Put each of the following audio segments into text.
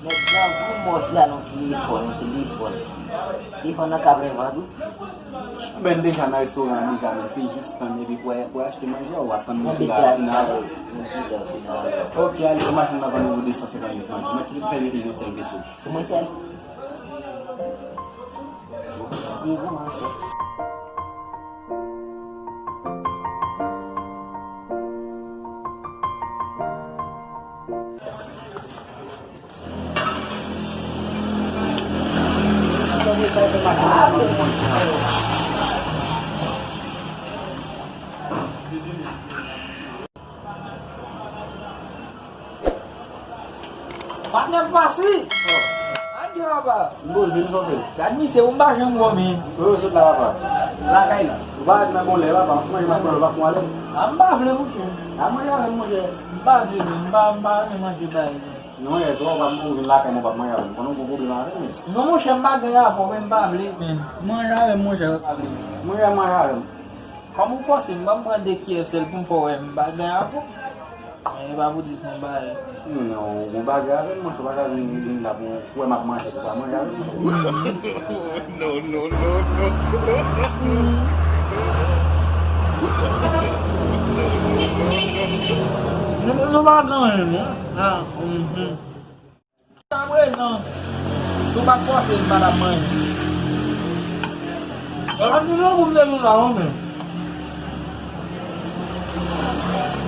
Maintenant, vous mangez là, non, téléphone, n'a qu'à prévoir. Ben déjà dans le restaurant, c'est juste pour acheter manger ou attendre Non, la des finale. plats, Ok, allez, maintenant on va nous donner 150 000 francs. Mais tu peux faire les réunions service. comment ça? C'est vraiment ça. Patnya fasil. Adi apa? Bon, c'est nous autres. Dani c'est un bagage moi mais. Oh, c'est là-bas. La caille. Va dans mon lait là-bas. Moi, je vais pas moi là. Amba vle monsieur. Ah, moi, je vais manger. Ba vle mba ne manger ba. Non, il y a ça, on va mourir là quand on va manger. On a beaucoup de mal. Non mon cher mba gaya pour même ba vle mais. Manger avec mon cher. Moi, je vais manger. Comme vous faites mba prendre qui est celle pour faire mba gaya pour. Mais ba vous dire son ba. Non, on va regarder, moi je vais regarder là pour manger, pour manger. No. Não vai não, né? Ah, Tá bem não. Suba força para a mãe. Ela não vou me dar homem.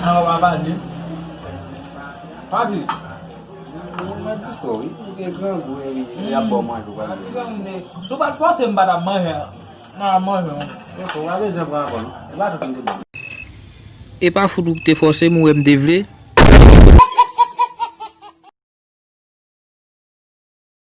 Ah, vai ali. Pode. Mas estou, porque gango ele é bom mais do que. Suba força para a mãe. Na mãe. Eu vou lá ver se vai agora. Vai do que. E pas fou te forcer moi me devler